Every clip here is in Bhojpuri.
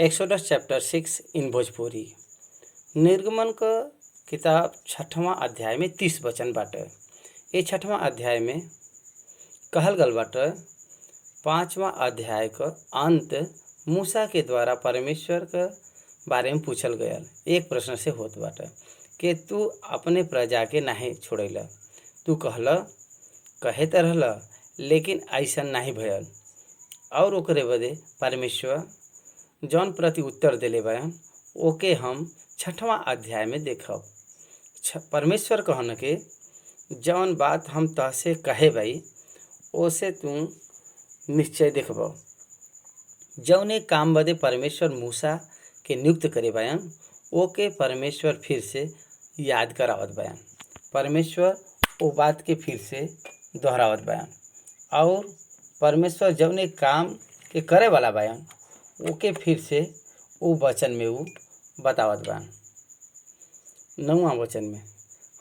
एक्सोडस चैप्टर 6 इन भोजपुरी। निर्गमन क किताब 6वां अध्याय में 30 वचन बाटे। ये 6वां अध्याय में कहल गल बाटे 5वां अध्याय क अंत मूसा के द्वारा परमेश्वर के बारे में पूछल गयल एक प्रश्न से होत बाटे कि तू अपने प्रजा के नाही छोड़ेला। तू कहे त रहल लेकिन ऐसा नहीं भयल। और ओकरे बदे परमेश्वर जौन प्रति उत्तर देले बयान ओके हम 6वां अध्याय में देखब। परमेश्वर कहन के जौन बात हम तहसे कहे भाई ओसे तू निश्चय देखब। जौने काम बदे परमेश्वर मूसा के नियुक्त करे बयान ओके परमेश्वर फिर से याद करावत बयान। परमेश्वर ओ बात के फिर से दोहरावत बयान और परमेश्वर जौने काम के करे वाला बयान ओके फिर से वो वचन में वो बतावत बान। 9वां वचन में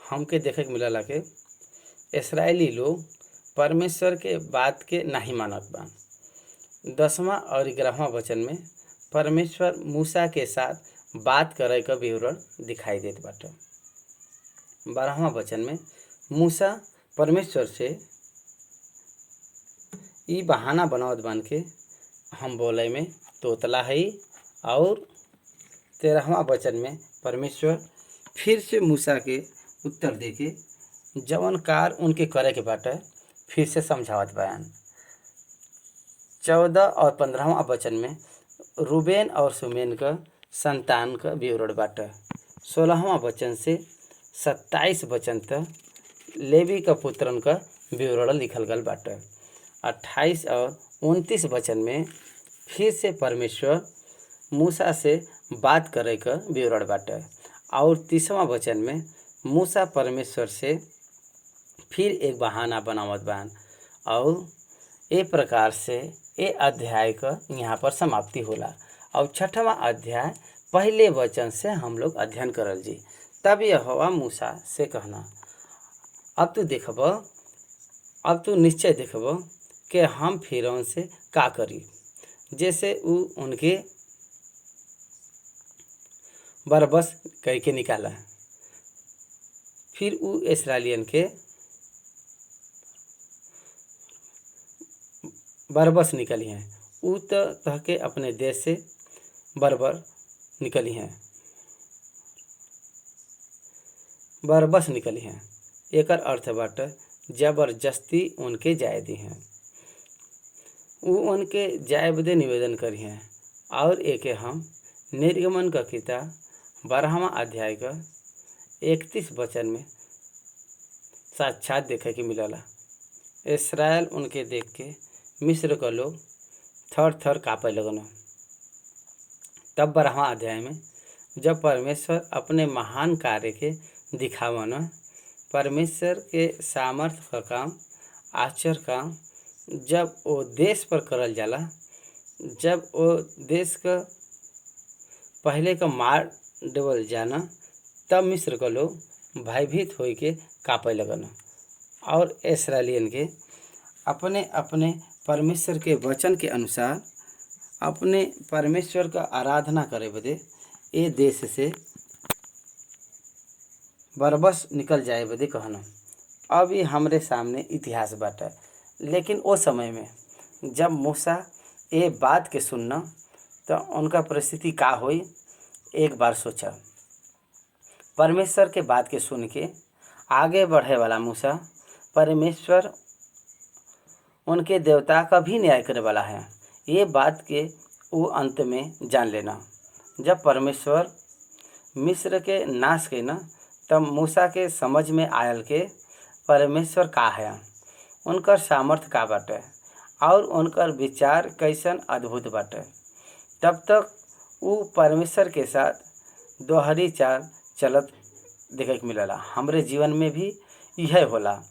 हमके देखे के मिलला के इस्राएली लोग परमेश्वर के बात के नहीं मानत बान। 10वां और 11वां वचन में परमेश्वर मूसा के साथ बात करे का विवरण दिखाई देत बाटे। 12वां वचन में मूसा परमेश्वर से ई बहाना बनावत बान के हम बोले में तोतला है। और 13वां वचन में परमेश्वर फिर से मूसा के उत्तर दे के जवन कार उनके करे के बाटे फिर से समझावत बयान। 14 और 15वां वचन में रूबेन और सुमेन का संतान का विवरण बाटे। 16वां वचन से 27 वचन तक लेवी का पुत्रन का विवरण लिखल गल बाटे। 28 और 29 वचन में फिर से परमेश्वर मूसा से बात करे का विवरण बाटे। और 30वां वचन में मूसा परमेश्वर से फिर एक बहाना बनावत बान। और ए प्रकार से ए अध्याय का यहाँ पर समाप्ति होला। और 6वां अध्याय पहले वचन से हम लोग अध्ययन करल जी। तब यहोवा मूसा से कहना अब तू निश्चय देखब कि हम फिरौन से का करी जैसे उ उनके बरबस करके निकाला। फिर उ इस्राएलियन के बरबस निकली हैं। उ तो तह के अपने देश से बरबर निकली हैं, बरबस निकली हैं। एकर अर्थ बाटे जबरदस्ती उनके जाय दी हैं। उ उनके जाय बदे निवेदन करी हैं। और एके हम निर्गमन का किताब 12वां अध्याय का 31 वचन में साक्षात देखे के मिलला। इस्राएल उनके देख के मिस्र का लोग थर थर काँपे लगन। तब 12वां अध्याय में जब परमेश्वर अपने महान कार्य के दिखावन, परमेश्वर के सामर्थ्य का काम, आश्चर्य काम जब वो देश पर करल जाला, जब वो देश का पहले का मार देवल जाना, तब मिस्र का लोग भयभीत होई के काँपे लगन। और इस्राएलियन के अपने अपने परमेश्वर के वचन के अनुसार अपने परमेश्वर का आराधना करे बदे ए देश से बरबस निकल जाए बदे कहना। अब ये हमरे सामने इतिहास बाटे। लेकिन वो समय में जब मूसा ये बात के सुनना तो उनका परिस्थिति का होई एक बार सोचा। परमेश्वर के बात के सुन के आगे बढ़े वाला मूसा परमेश्वर उनके देवता का भी न्याय करे वाला है। ये बात के वो अंत में जान लेना। जब परमेश्वर मिस्र के नाश के न तब मूसा के समझ में आयल के परमेश्वर का है, उनकर सामर्थ्य का बाटे और उनकर विचार कैसन अद्भुत बाटे। तब तक वो परमेश्वर के साथ दोहरी चाल चलत देखे के मिलला। हमरे जीवन में भी यह होला।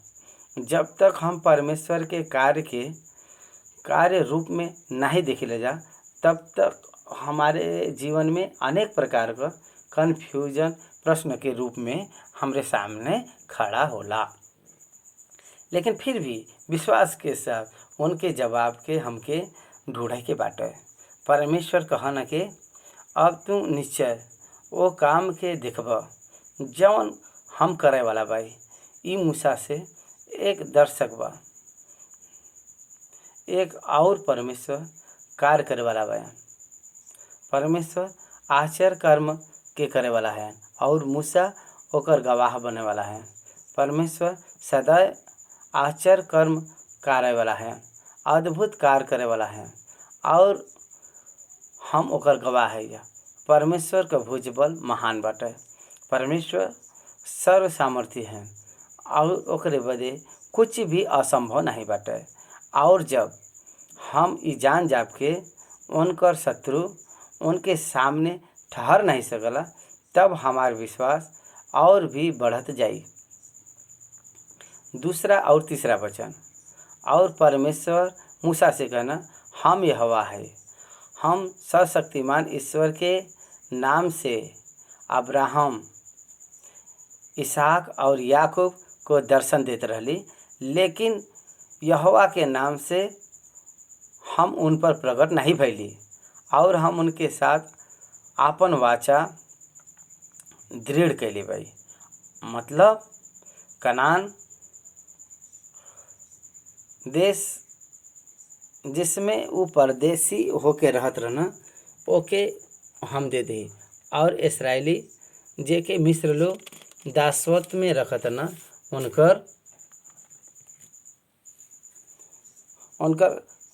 जब तक हम परमेश्वर के कार्य रूप में नहीं देख ले जा तब तक हमारे जीवन में अनेक प्रकार का कन्फ्यूजन प्रश्न के रूप में हमरे सामने खड़ा होला। लेकिन फिर भी विश्वास के साथ उनके जवाब के हमके ढूंढे के बाटे। परमेश्वर कहन के अब तू निश्चय वो काम के देखब जौन हम करे वाला बाई। ई मूसा से एक दर्शक बा, एक और परमेश्वर कार्य करे वाला बा। परमेश्वर आश्चर्य कर्म के करे वाला है और मूसा ओकर गवाह बने वाला है। परमेश्वर सदैव आश्चर्य कर्म करे वाला है, अद्भुत कार्य करे वाला है और हम ओकर गवाह है। परमेश्वर का भुजबल महान बाटे। परमेश्वर सर्व सामर्थ्य है और ओकरे बदे कुछ भी असंभव नहीं बाटे। और जब हम ई जान जाब के उनकर शत्रु उनके सामने ठहर नहीं सकला, तब हमार विश्वास और भी बढ़त जाई। दूसरा और तीसरा वचन, और परमेश्वर मूसा से कहना, हम यहोवा है, हम सर्वशक्तिमान ईश्वर के नाम से अब्राहम, इसहाक और याकूब को दर्शन देते रहली, लेकिन यहोवा के नाम से हम उन पर प्रकट नहीं भइली और हम उनके साथ आपन वाचा दृढ़ कैली भाई। मतलब कनान देश जिसमें वो परदेसी होके रहत रहना ओके हम दे दे, और इसराइली जे के मिस्र लोग दासवत में रखत ना उनकर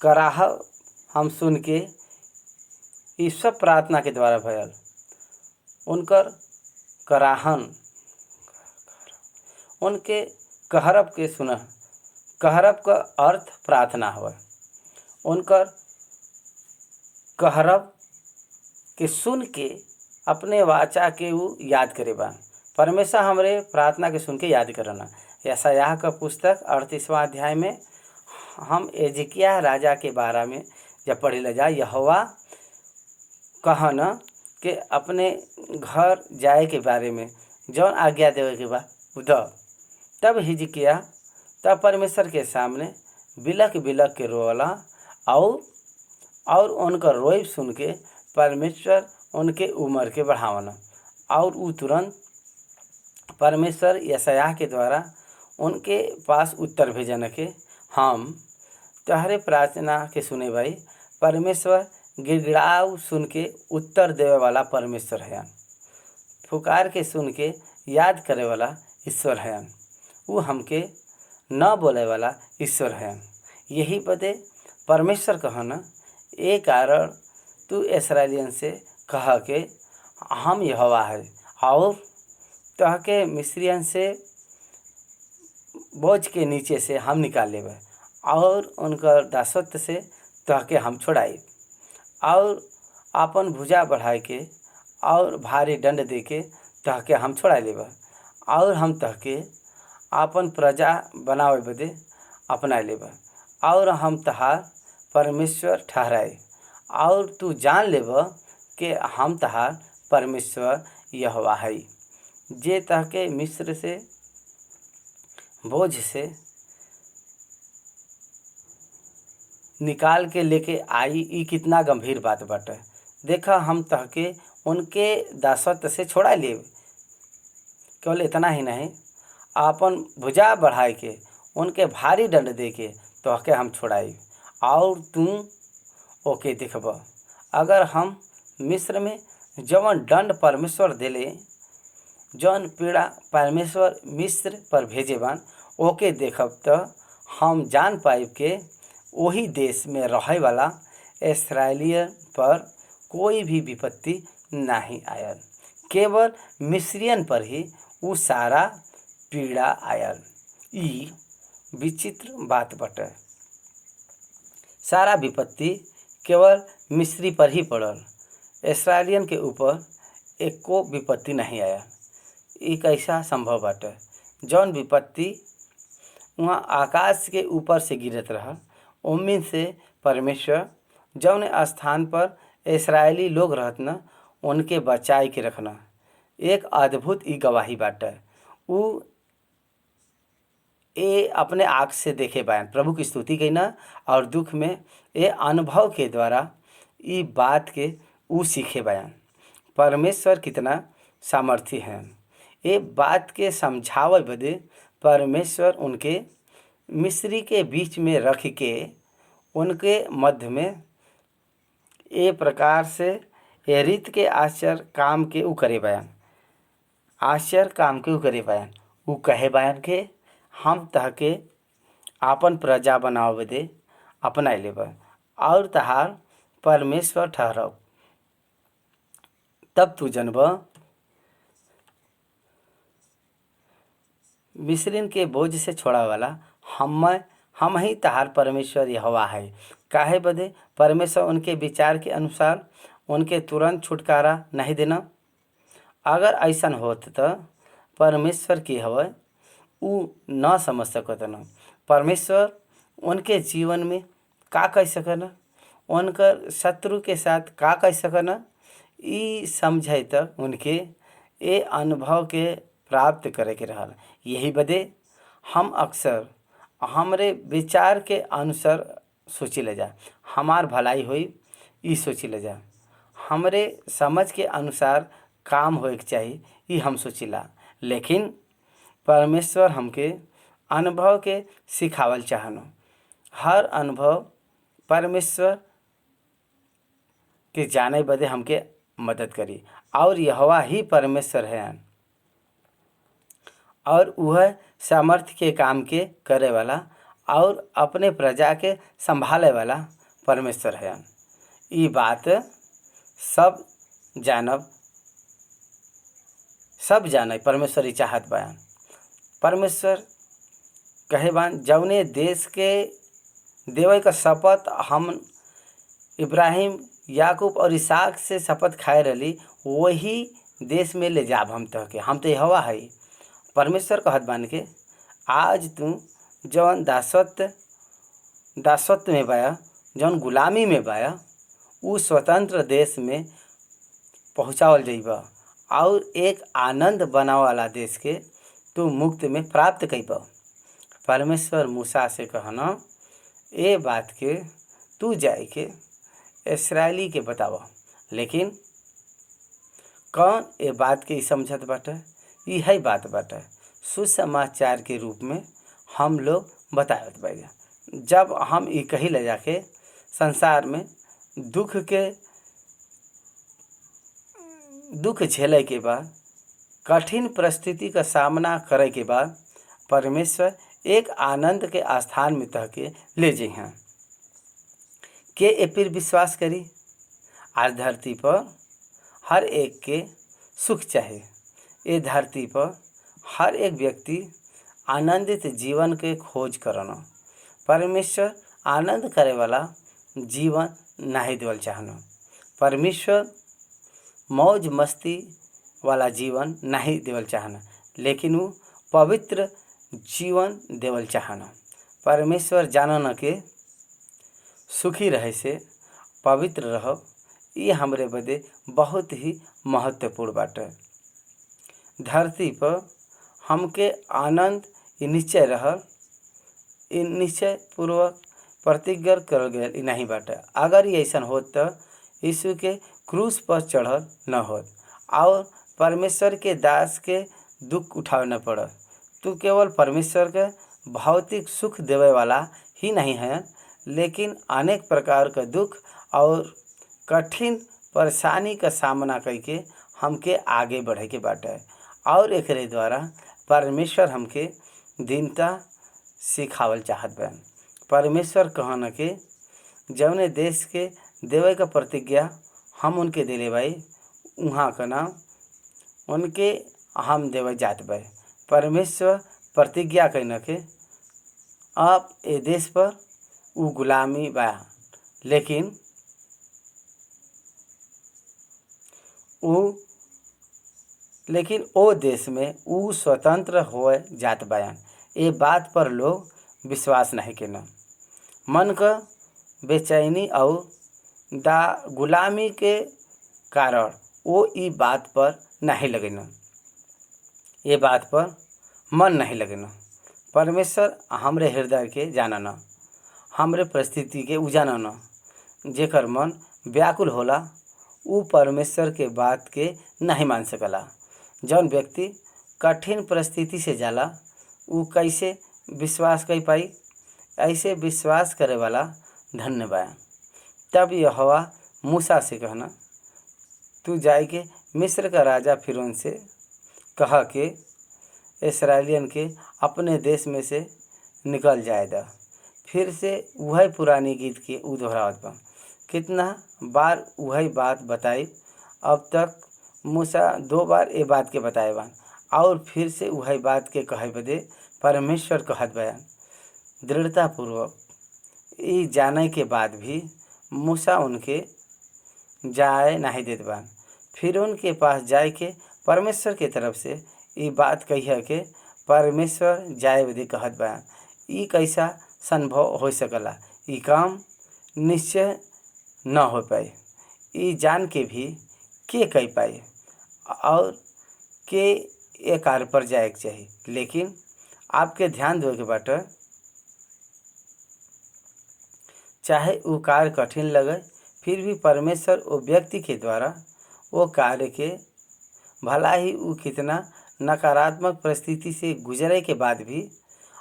कराह हम सुन के ई सब प्रार्थना के द्वारा भयल। उनकर कराहन उनके कहरब के सुना, कहरब का अर्थ प्रार्थना हुआ। उनकर कहरब के सुन के अपने वाचा के वो याद करे बा। परमेश्वर हमरे प्रार्थना के सुन के याद करना। यशायाह का पुस्तक 38वां अध्याय में हम एजकिया राजा के बारे में जब पढ़े ला जा, यहोवा कहना कि अपने घर जाए के बारे में जौन आज्ञा देवे के बा उधर। तब हिजकिया तब परमेश्वर के सामने बिलक बिलक के रोला और उनका रोई सुन के परमेश्वर उनके उम्र के बढ़ावना और वो तुरंत परमेश्वर यशायाह के द्वारा उनके पास उत्तर भेजन के, हम तहरे प्रार्थना के सुने भाई। परमेश्वर गिड़गिड़ाव सुन के उत्तर देवे वाला परमेश्वर है, पुकार के सुन के याद करे वाला ईश्वर है, वो हमके न बोले वाला ईश्वर है। यही बदे परमेश्वर कहना, ए कारण तू इस्राएलियन से कह के हम यहोवा है और तह के मिस्रियन से बोझ के नीचे से हम निकाल लेबे और उनकर दासत्व से तह के हम छोड़ाई और अपन भुजा बढ़ाए के और भारी दंड दे के तह के हम छोड़ा लेबे और हम तह के अपन प्रजा बनावे बदे अपना लेबे और हम तहार परमेश्वर ठहराए और तू जान लेब कि हम तहार परमेश्वर यहोवा है, जे तह के मिस्र से बोझ से निकाल के लेके आई। ई कितना गंभीर बात बाटे। देखा हम तह के उनके दासत्व से छोड़ा लेब। केवल इतना ही नहीं, अपन भुजा बढ़ाए के उनके भारी दंड दे के तह के हम छोड़ाई और तू ओके देखब। अगर हम मिस्र में जवन दंड परमेश्वर देले, जौन पीड़ा परमेश्वर मिस्र पर भेजे बान, ओके देखब तो हम जान पाइब के वही देश में रहे वाला इस्राएलियन पर कोई भी विपत्ति नहीं आयल, केवल मिस्रियन पर ही वो सारा पीड़ा आयल। ई विचित्र बात बटे। सारा विपत्ति केवल मिस्री पर ही पड़ल, इस्राएलियन के ऊपर एको विपत्ति नहीं आया। ई कैसा संभव बाटे? जौन विपत्ति वहाँ आकाश के ऊपर से गिरत रहा, उम्मीद से परमेश्वर जौन स्थान पर इस्राएली लोग रहत न, उनके बचाए के रखना एक अद्भुत ई गवाही बाटे। उ ये अपने आँख से देखे बयान प्रभु की स्तुति कईना और दुख में ये अनुभव के द्वारा ई बात के उ सीखे बयान। परमेश्वर कितना सामर्थी है। ये बात के समझावे बदे परमेश्वर उनके मिस्री के बीच में रख के उनके मध्य में ए प्रकार से ये रीत के आश्चर्य काम के उ करे बयान, आश्चर्य काम के उ करे बयान। उ कहे बयान के हम तहके आपन प्रजा बनावे बदे अपना लेब और तहार परमेश्वर ठहरब। तब तू जनब मिस्रीन के बोझ से छोड़ा वाला हम ही तहार परमेश्वर यहोवा है। काहे बदे परमेश्वर उनके विचार के अनुसार उनके तुरंत छुटकारा नहीं देना। अगर ऐसा होत तो परमेश्वर की हवे उ न समझ सकत न। परमेश्वर उनके जीवन में का कह सकन, उनकर शत्रु के साथ का कह सकन, ई समझे तक उनके ये अनुभव के प्राप्त करे के रहल। यही बदे हम अक्सर हमरे विचार के अनुसार सोची ले जा, हमार भलाई होई ई सोची ले जा, हमरे समझ के अनुसार काम होए के चाहिए ई हम सोचिला। लेकिन परमेश्वर हमके अनुभव के सिखावल चाहनो। हर अनुभव परमेश्वर के जाने बदे हमके मदद करी और यहोवा ही परमेश्वर है और वह सामर्थ्य के काम के करे वाला और अपने प्रजा के संभाले वाला परमेश्वर है। ये बात सब जाने परमेश्वर ही चाहत बयान। परमेश्वर कहे बान जौने देश के देवे का शपथ हम इब्राहिम याकूब और इसहाक से शपथ खाए रही वही देश में ले जाब हम तहके, हम तो यहोवा है। परमेश्वर कहत बान के आज तू जौन दासत्व में बाया, जौन गुलामी में बाया, उ स्वतंत्र देश में पहुँचावल जइबा और एक आनंद बनावे वाला देश के तू मुक्त में प्राप्त कइबा। परमेश्वर मूसा से कहना ए बात के तू जाए के इस्राएली के बतावा। लेकिन कौन ए बात के समझत बाटे, यही बात बाटे सुसमाचार के रूप में हम लोग बतावत बाटे। जब हम ये कही ले जाके संसार में दुख झेले के बाद, कठिन परिस्थिति का सामना करे के बाद परमेश्वर एक आनंद के स्थान में तहके ले जाइ हैं। के ए पर विश्वास करी। आज धरती पर हर एक के सुख चाहे। ये धरती पर हर एक व्यक्ति आनंदित जीवन के खोज करना। परमेश्वर आनंद करे वाला जीवन नहीं देवल चाहना। परमेश्वर मौज मस्ती वाला जीवन नहीं देवल चाहना, लेकिन वो पवित्र जीवन देवल चाहना। परमेश्वर जानना के सुखी रहे से पवित्र रहो, ये हमरे बदे बहुत ही महत्वपूर्ण बाटे। धरती पर हमके आनंद ये निश्चय रहल, ये निश्चय पूर्वक प्रतिज्ञा करल गए नहीं बाटे। अगर ये ऐसा होत तो यीशु के क्रूस पर चढ़ल न होत और परमेश्वर के दास के दुख उठावे न पड़त। तू केवल परमेश्वर के भौतिक सुख देवे वाला ही नहीं है, लेकिन अनेक प्रकार का दुख और कठिन परेशानी का सामना करके हमके आगे बढ़े के बाटे और एकरे द्वारा परमेश्वर हमके दीनता सिखावल चाहत बा। परमेश्वर कहन के जौने देश के देवे का प्रतिज्ञा हम उनके दिले भाई, वहाँ का नाम उनके हम देवे जात बा। परमेश्वर प्रतिज्ञा कहन के आप ए देश पर उ गुलामी बा, लेकिन ओ देश में उ स्वतंत्र होए जात बयान। ये बात पर लोग विश्वास नहीं केना। मन का बेचैनी और गुलामी के कारण वो ई बात पर नहीं लगेना, ये बात पर मन नहीं लगेना। परमेश्वर हमरे हृदय के जानना, हमरे परिस्थिति के उजानना। जेकर मन व्याकुल होला ऊ परमेश्वर के बात के नहीं मान सकला। जौन व्यक्ति कठिन परिस्थिति से जाला ऊ कैसे विश्वास कर पाई? ऐसे विश्वास करे वाला धन्य बा। तब यहोवा मूसा से कहना, तू जाए के मिस्र का राजा फिरौन से कहा कि इस्राएलियन के अपने देश में से निकल जाएगा। फिर से वही पुरानी गीत के ऊ दोहरावत बा। कितना बार वही बात बताई। अब तक मूसा 2 बार ये बात के बताए बा और फिर से वही बात के कहे बदे परमेश्वर कहत बयान दृढ़तापूर्वक। ये जाने के बाद भी मूसा उनके जाए नहीं देत बा। फिर उनके पास जाए के परमेश्वर के तरफ से ये बात कही के परमेश्वर जाए बदे कहत बा। ये कैसा संभव हो सकला? ये काम निश्चय न हो पाए। ये जान के भी के कह पाए और के ये कार्य पर जाए के चाहिए। लेकिन आपके ध्यान दे के बाटे, चाहे वो कार्य कठिन लगे फिर भी परमेश्वर वो व्यक्ति के द्वारा वो कार्य के भला ही वो कितना नकारात्मक परिस्थिति से गुजरे के बाद भी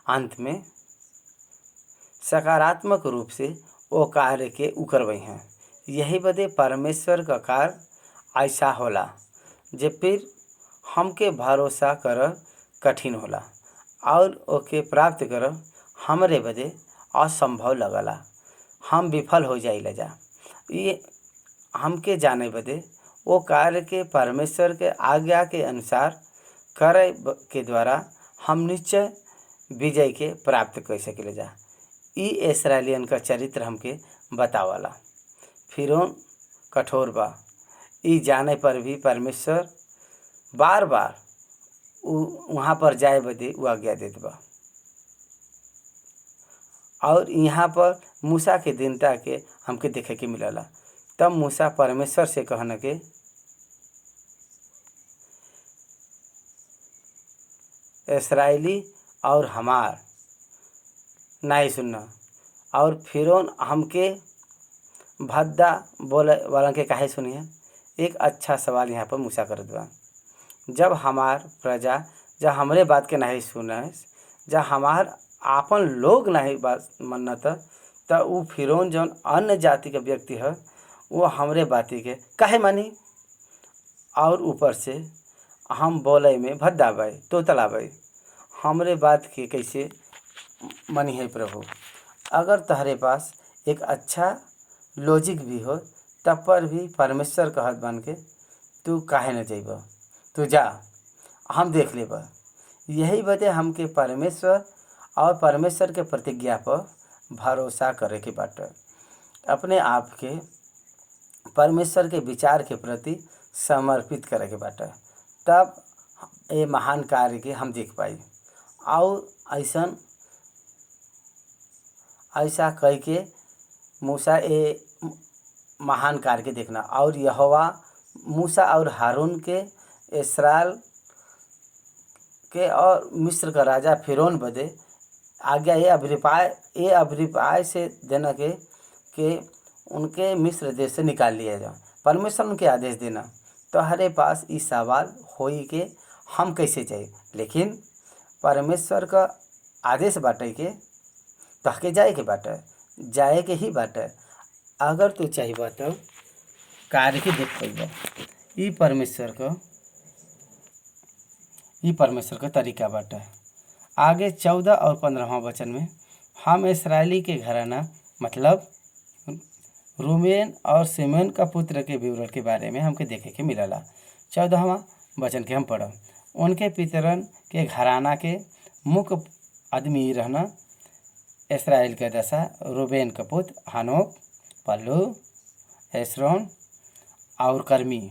अंत में सकारात्मक रूप से वो कार्य के उकरवई हैं। यही बदे परमेश्वर का कार्य ऐसा होला जे फिर हमके भरोसा कर कठिन होला और ओके प्राप्त कर हमरे बदे असंभव लगला। हम विफल हो जाइला जा। ये हमके जाने बदे वो कार्य के परमेश्वर के आज्ञा के अनुसार करे के द्वारा हम निश्चय विजय के प्राप्त कर सकेले जा। ई इस्राएलियन का चरित्र हमके बतावाला। फिरौन कठोर बा। ई जाने पर भी परमेश्वर बार बार वहाँ पर जाए बदे वो आज्ञा देत बा। और यहाँ पर मूसा के दीनता के हमके देखे के मिलला। तब मूसा परमेश्वर से कहना के इस्राएली और हमार नहीं सुनना और फिरौन हमके भद्दा बोले वाला के काहे सुनिए। एक अच्छा सवाल यहाँ पर मूसा करत बा। जब हमार प्रजा जब हमरे बात के नहीं सुने, जब हमार आपन लोग नहीं बात मानत, तो वो फिरौन जौन अन्य जाति का व्यक्ति है वो हमरे बाती के काहे मानी। और ऊपर से हम बोले में भद्दा बाई तो तलाबाई हमरे बात के कैसे मनी है प्रभु। अगर तहरे पास एक अच्छा लॉजिक भी हो तब पर भी परमेश्वर कहत बन के तू काहे न जाइब, तू जा हम देख लेब। यही वजह हमके परमेश्वर और परमेश्वर के प्रतिज्ञा पर भरोसा करे के बाटे। अपने आप के परमेश्वर के विचार के प्रति समर्पित करे के बाटे। तब ये महान कार्य के हम देख पाई। और ऐसा कह के मूसा ये महान कार्य के देखना। और यहोवा मूसा और हारून के इस्राएल के और मिस्र का राजा फिरौन बदे आज्ञा ये अभिप्राय से देना के उनके मिस्र देश से निकाल लिया जाए। परमेश्वर उनके आदेश देना। तो हरे पास इस सवाल होई के हम कैसे जाए। लेकिन परमेश्वर का आदेश बाटे के तहके जाए के बाटे, जाए के ही बाटे। अगर तू चाहिए तो कार्य के देख पाइबा। ई परमेश्वर का तरीका बाटे। आगे 14 और 15वां वचन में हम इस्राएली के घराना मतलब रूबेन और सिमोन का पुत्र के विवरण के बारे में हमके देखे के मिलला। 14वां वचन के हम पढ़ब। उनके पितरन के घराना के मुख्य आदमी रहना इस्राएल के दशा रूबेन का पुत्र हनोक, पल्लू, एस्रोन और कर्मी।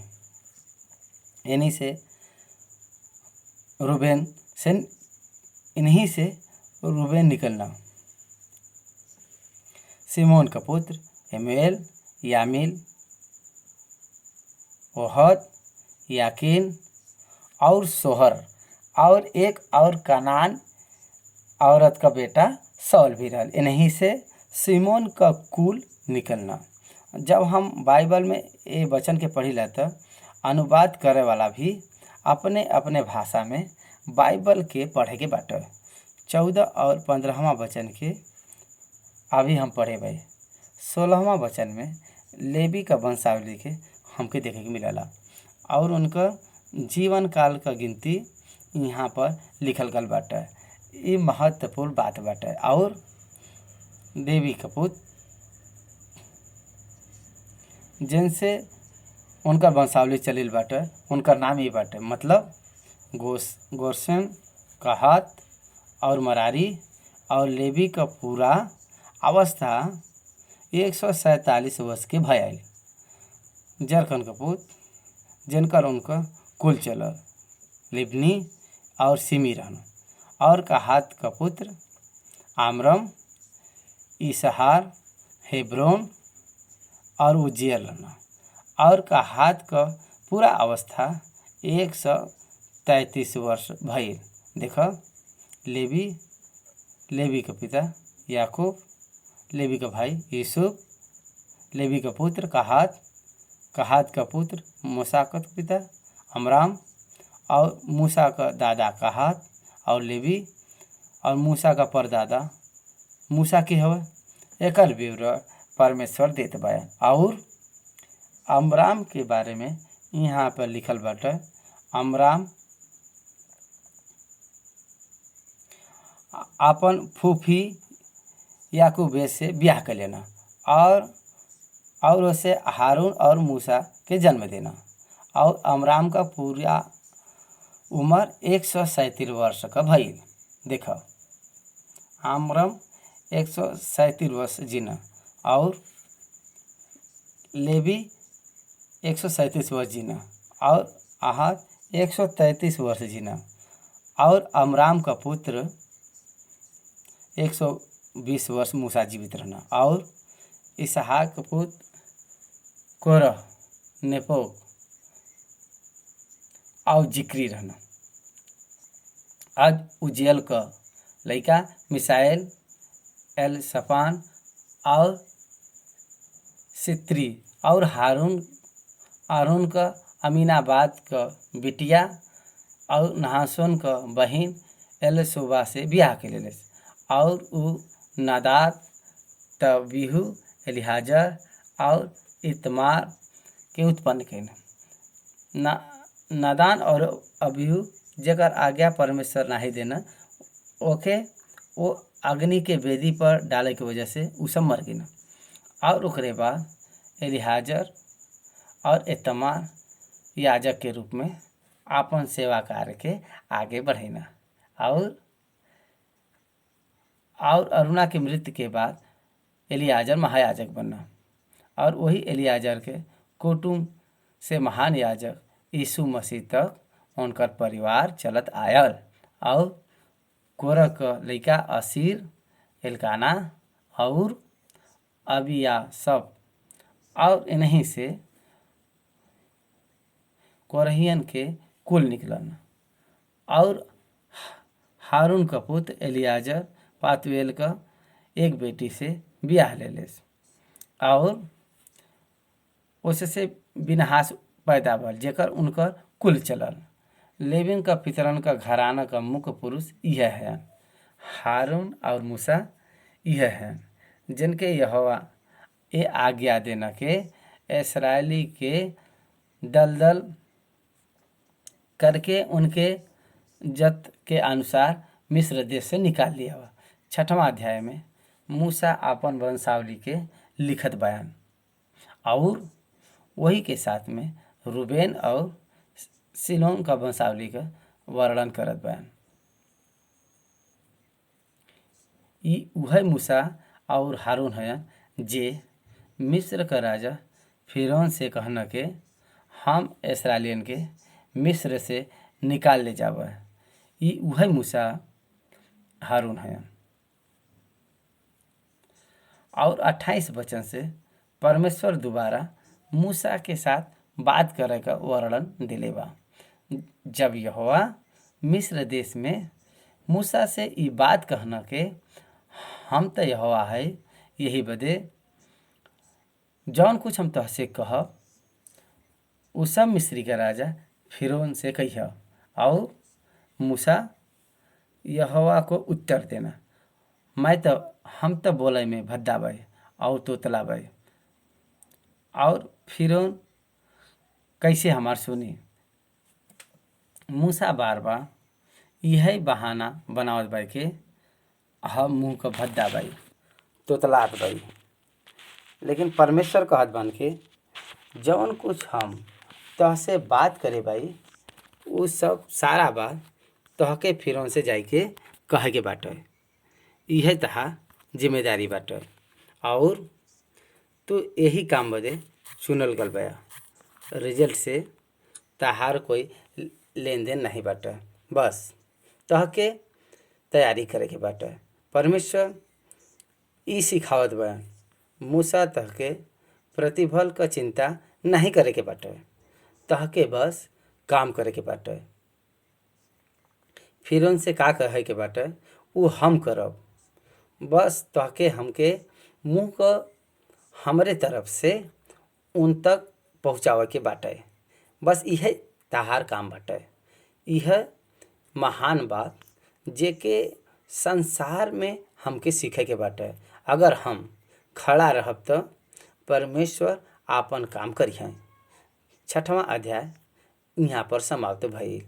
इन्हीं से रूबेन निकलना। सिमोन का पुत्र एमुएल, यामिल, ओहद, याकीन और सोहर और एक और कनान औरत का बेटा सौल भी रहल। इन्हीं से सिमोन का कुल निकलना। जब हम बाइबल में ये वचन के पढ़िला त अनुवाद करे वाला भी अपने अपने भाषा में बाइबल के पढ़े के बाटे। 14 और 15वां वचन के अभी हम पढ़े भाई। 16वां वचन में लेवी का वंशावली के हमके देखे के मिलला और उनका जीवन काल का गिनती यहाँ पर लिखल गल बाटे। ये महत्वपूर्ण बात बाटे। और देवी का पुत्र जिनसे उनका वंशावली चलिल बाटे उनका नाम ही बाटे, मतलब गोर्शन, कहात और मरारी। और लेवी का पूरा अवस्था 147 वर्ष के भयल। जरकन का पुत्र जिनकर उनका कुल चलल लिबनी और सिमी रहन। और कहात का पुत्र आमरम, इसहार, हेब्रोन और उज्जियल रहना। और कहात का पूरा अवस्था 133 वर्ष भइल। देखो लेवी का पिता याकूब, लेवी का भाई यूसुफ, लेवी का पुत्र कहात का पुत्र मूसा का पिता अमराम, और मूसा का दादा कहात और लेवी, और मूसा का परदादा मूसा के हवे। एकर विवरण परमेश्वर देत बा। और अमराम के बारे में यहाँ पर लिखल बाटे। अमराम अपन फूफी याकूबे से ब्याह कर लेना और उसे हारून और मूसा के जन्म देना। और अमराम का पूरा उम्र 137 वर्ष का भइल। देखो अमराम 137 वर्ष जीना और लेवी 137 वर्ष जीना और आहात 133 वर्ष जीना। और अमराम का पुत्र 120 वर्ष मूसा जीवित रहना। और इसहाक का पुत्र कोरह, नेपोग और जिक्री रहना। आज उज्जियल का लड़का मिसाएल, एलसफान और सित्री। और हारून का अमीनाबाद का बिटिया और नहासोन का बहिन एलसोबा से ब्याह के ले। और उ नादाब, तबीहू, एलिहाजर और इतमार के उत्पन्न कैन। नादान और अबीहू जगर आज्ञा परमेश्वर नहीं देना ओके वो अग्नि के वेदी पर डाले की वजह से उ सब मर गए। और ओकरे बाद एलिहाजर और इतमार याजक के रूप में अपन सेवा कार्य के आगे बढ़ेना। और अरुणा की मृत्यु के बाद एलियाजर महायाजक बनना। और वही एलियाजर के कुटुंब से महान याजक यीशु मसीह तक उनकर परिवार चलत आयल। और कोरह का लड़का असीर, एलकाना और अबिया सब। और इन्हीं से कोरहियन के कुल निकलन। और हारून का पुत्र एलियाजर पातुएल का एक बेटी से ब्याह ले लेस। और उससे बिनहास पैदा भल जेकर उनकर कुल चलल। लेविन का पितरन का घराना का मुख्य पुरुष यह है। हारून और मूसा यह है जिनके यहोवा ये आज्ञा देना के इस्राएली के दलदल करके उनके जत के अनुसार मिस्र देश से निकाल लिया हुआ। 6वां अध्याय में मूसा अपन वंशावली के लिखत बयान और वही के साथ में रूबेन और सिलोन का वंशावली का वर्णन करत बयान। ई वह मूसा और हारून है जे मिस्र का राजा फिरौन से कहना के हम इस्राएलियन के मिस्र से निकाल ले जावा। ई वह मूसा हारून है। और 28 वचन से परमेश्वर दोबारा मूसा के साथ बात करे का वर्णन दिले बा। जब यहोवा मिस्र देश में मूसा से ई बात कहना के हम तो यहोवा है यही बदे जौन कुछ हम तहसे कहब उ सब मिस्री का राजा फिरौन से कहिए। और मूसा यहोवा को उत्तर देना, हम तो बोले में भद्दा भाई और तोतला भाई, और फिरौन कैसे हमार सुनी। मूसा बार बार यही बहाना बनावत भाई के हम मुँह का भद्दा भाई, तोतलात भाई। लेकिन परमेश्वर कहत बन के जौन कुछ हम तहसे बात करे भाई उ सब सारा बात तहके फिरौन से जाई के कहे के बाटे। यह तहा जिम्मेदारी बाटे और तू यही काम बदे चुनल गल बया। रिजल्ट से तहार कोई लेन देन नहीं बाटे, बस तहके तैयारी करे के बाटे। परमेश्वर ई सिखावत बा मूसा तहके प्रतिफल का चिंता नहीं करे के बाटे, तहके बस काम करे के बाटे। फिरौन से का कहे के बाटे उ हम करब, बस तहके हमके मुँह का हमरे तरफ से उन तक पहुँचावे के बाटे। बस यह तहार काम बाटे। यह महान बात जेके संसार में हमके सीखे के बाटे। अगर हम खड़ा रहब तो परमेश्वर आपन काम करिहे। 6वां अध्याय यहाँ पर समाप्त भइल।